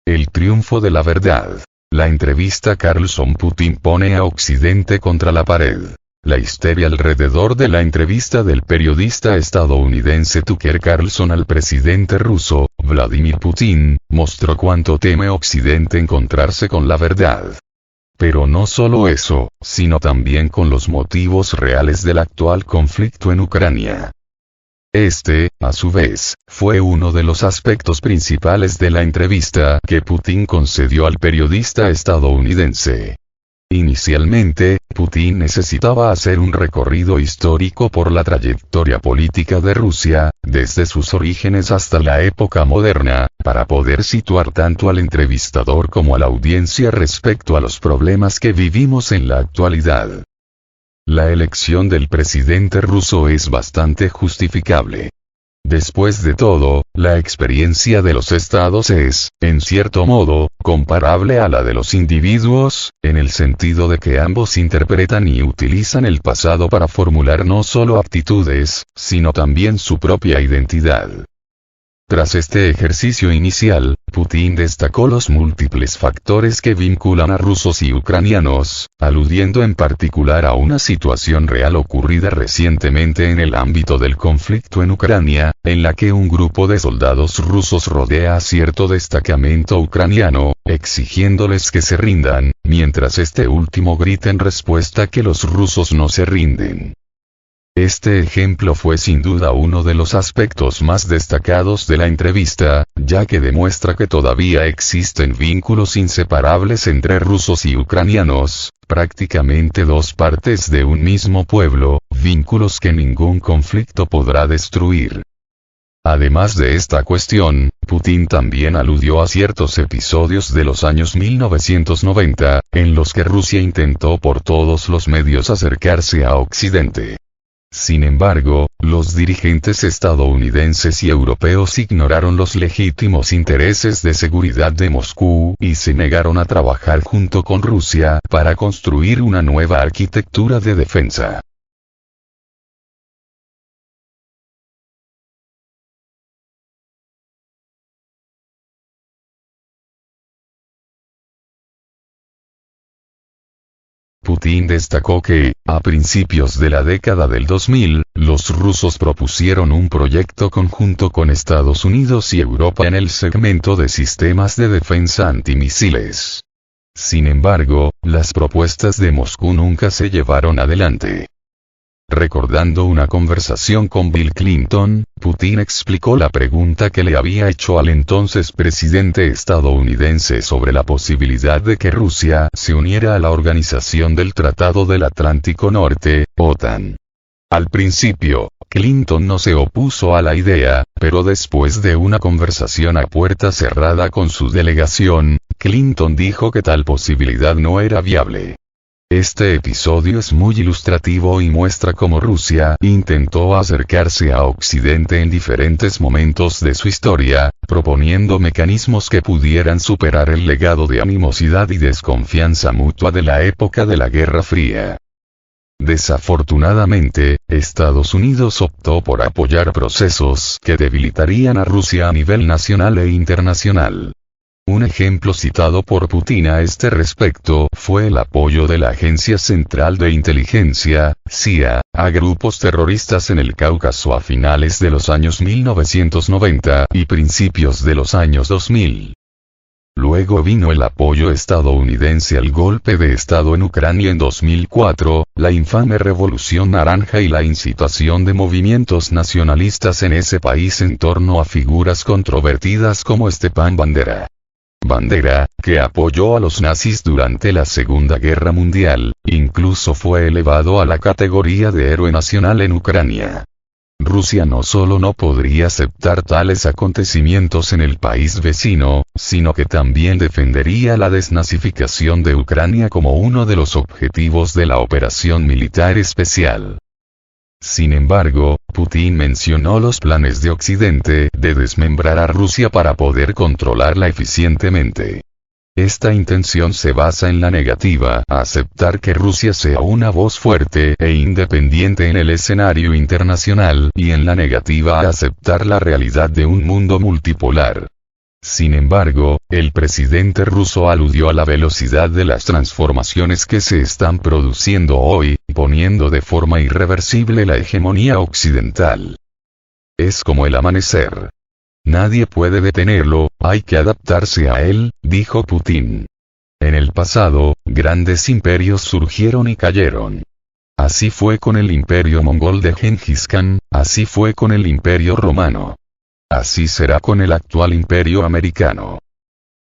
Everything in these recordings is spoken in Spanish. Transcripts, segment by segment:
El triunfo de la verdad. La entrevista. Carlson. Putin pone a Occidente contra la pared. La histeria alrededor de la entrevista del periodista estadounidense Tucker Carlson al presidente ruso, Vladimir Putin, mostró cuánto teme Occidente encontrarse con la verdad. Pero no solo eso, sino también con los motivos reales del actual conflicto en Ucrania. Este, a su vez, fue uno de los aspectos principales de la entrevista que Putin concedió al periodista estadounidense. Inicialmente, Putin necesitaba hacer un recorrido histórico por la trayectoria política de Rusia, desde sus orígenes hasta la época moderna, para poder situar tanto al entrevistador como a la audiencia respecto a los problemas que vivimos en la actualidad. La elección del presidente ruso es bastante justificable. Después de todo, la experiencia de los estados es, en cierto modo, comparable a la de los individuos, en el sentido de que ambos interpretan y utilizan el pasado para formular no solo actitudes, sino también su propia identidad. Tras este ejercicio inicial, Putin destacó los múltiples factores que vinculan a rusos y ucranianos, aludiendo en particular a una situación real ocurrida recientemente en el ámbito del conflicto en Ucrania, en la que un grupo de soldados rusos rodea a cierto destacamento ucraniano, exigiéndoles que se rindan, mientras este último grita en respuesta que los rusos no se rinden. Este ejemplo fue sin duda uno de los aspectos más destacados de la entrevista, ya que demuestra que todavía existen vínculos inseparables entre rusos y ucranianos, prácticamente dos partes de un mismo pueblo, vínculos que ningún conflicto podrá destruir. Además de esta cuestión, Putin también aludió a ciertos episodios de los años 1990, en los que Rusia intentó por todos los medios acercarse a Occidente. Sin embargo, los dirigentes estadounidenses y europeos ignoraron los legítimos intereses de seguridad de Moscú y se negaron a trabajar junto con Rusia para construir una nueva arquitectura de defensa. Putin destacó que, a principios de la década del 2000, los rusos propusieron un proyecto conjunto con Estados Unidos y Europa en el segmento de sistemas de defensa antimisiles. Sin embargo, las propuestas de Moscú nunca se llevaron adelante. Recordando una conversación con Bill Clinton, Putin explicó la pregunta que le había hecho al entonces presidente estadounidense sobre la posibilidad de que Rusia se uniera a la Organización del Tratado del Atlántico Norte, OTAN. Al principio, Clinton no se opuso a la idea, pero después de una conversación a puerta cerrada con su delegación, Clinton dijo que tal posibilidad no era viable. Este episodio es muy ilustrativo y muestra cómo Rusia intentó acercarse a Occidente en diferentes momentos de su historia, proponiendo mecanismos que pudieran superar el legado de animosidad y desconfianza mutua de la época de la Guerra Fría. Desafortunadamente, Estados Unidos optó por apoyar procesos que debilitarían a Rusia a nivel nacional e internacional. Un ejemplo citado por Putin a este respecto fue el apoyo de la Agencia Central de Inteligencia, CIA, a grupos terroristas en el Cáucaso a finales de los años 1990 y principios de los años 2000. Luego vino el apoyo estadounidense al golpe de Estado en Ucrania en 2004, la infame Revolución Naranja y la incitación de movimientos nacionalistas en ese país en torno a figuras controvertidas como Stepan Bandera. Bandera, que apoyó a los nazis durante la Segunda Guerra Mundial, incluso fue elevado a la categoría de héroe nacional en Ucrania. Rusia no solo no podría aceptar tales acontecimientos en el país vecino, sino que también defendería la desnazificación de Ucrania como uno de los objetivos de la operación militar especial. Sin embargo, Putin mencionó los planes de Occidente de desmembrar a Rusia para poder controlarla eficientemente. Esta intención se basa en la negativa a aceptar que Rusia sea una voz fuerte e independiente en el escenario internacional y en la negativa a aceptar la realidad de un mundo multipolar. Sin embargo, el presidente ruso aludió a la velocidad de las transformaciones que se están produciendo hoy, poniendo de forma irreversible la hegemonía occidental. Es como el amanecer. Nadie puede detenerlo, hay que adaptarse a él, dijo Putin. En el pasado, grandes imperios surgieron y cayeron. Así fue con el imperio mongol de Gengis Khan, así fue con el imperio romano. Así será con el actual imperio americano.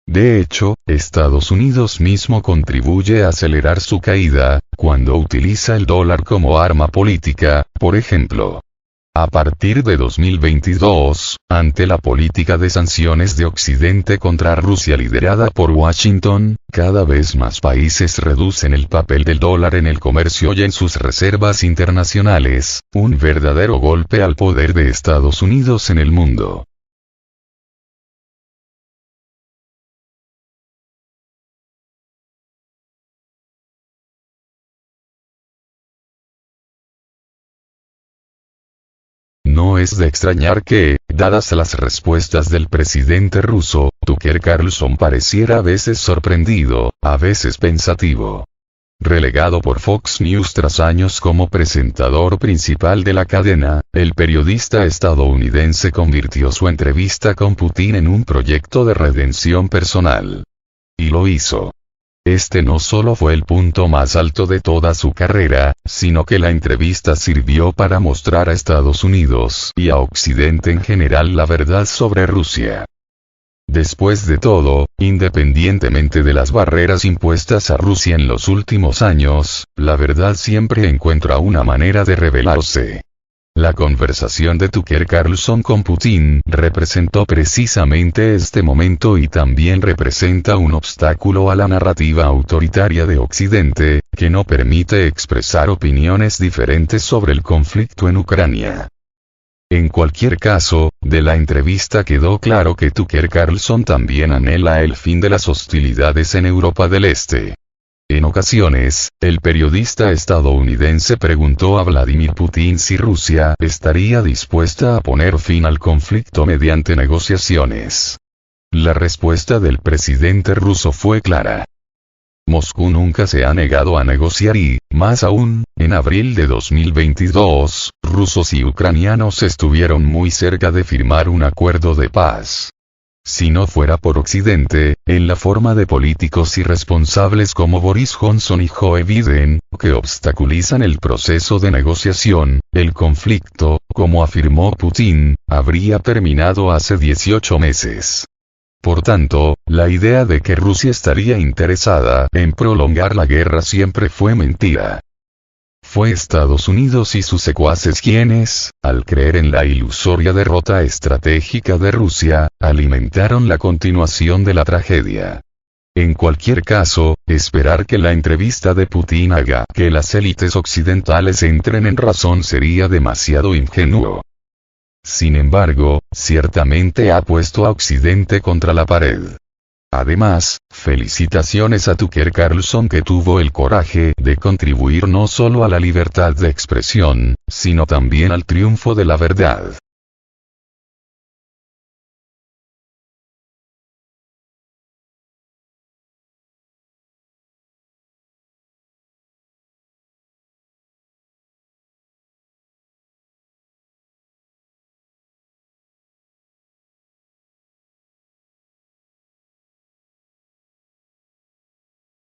De hecho, Estados Unidos mismo contribuye a acelerar su caída, cuando utiliza el dólar como arma política, por ejemplo. A partir de 2022, ante la política de sanciones de Occidente contra Rusia liderada por Washington, cada vez más países reducen el papel del dólar en el comercio y en sus reservas internacionales, un verdadero golpe al poder de Estados Unidos en el mundo. No es de extrañar que, dadas las respuestas del presidente ruso, Tucker Carlson pareciera a veces sorprendido, a veces pensativo. Relegado por Fox News tras años como presentador principal de la cadena, el periodista estadounidense convirtió su entrevista con Putin en un proyecto de redención personal. Y lo hizo. Este no solo fue el punto más alto de toda su carrera, sino que la entrevista sirvió para mostrar a Estados Unidos y a Occidente en general la verdad sobre Rusia. Después de todo, independientemente de las barreras impuestas a Rusia en los últimos años, la verdad siempre encuentra una manera de revelarse. La conversación de Tucker Carlson con Putin representó precisamente este momento y también representa un obstáculo a la narrativa autoritaria de Occidente, que no permite expresar opiniones diferentes sobre el conflicto en Ucrania. En cualquier caso, de la entrevista quedó claro que Tucker Carlson también anhela el fin de las hostilidades en Europa del Este. En ocasiones, el periodista estadounidense preguntó a Vladimir Putin si Rusia estaría dispuesta a poner fin al conflicto mediante negociaciones. La respuesta del presidente ruso fue clara. Moscú nunca se ha negado a negociar y, más aún, en abril de 2022, rusos y ucranianos estuvieron muy cerca de firmar un acuerdo de paz. Si no fuera por Occidente, en la forma de políticos irresponsables como Boris Johnson y Joe Biden, que obstaculizan el proceso de negociación, el conflicto, como afirmó Putin, habría terminado hace 18 meses. Por tanto, la idea de que Rusia estaría interesada en prolongar la guerra siempre fue mentira. Fue Estados Unidos y sus secuaces quienes, al creer en la ilusoria derrota estratégica de Rusia, alimentaron la continuación de la tragedia. En cualquier caso, esperar que la entrevista de Putin haga que las élites occidentales entren en razón sería demasiado ingenuo. Sin embargo, ciertamente ha puesto a Occidente contra la pared. Además, felicitaciones a Tucker Carlson que tuvo el coraje de contribuir no solo a la libertad de expresión, sino también al triunfo de la verdad.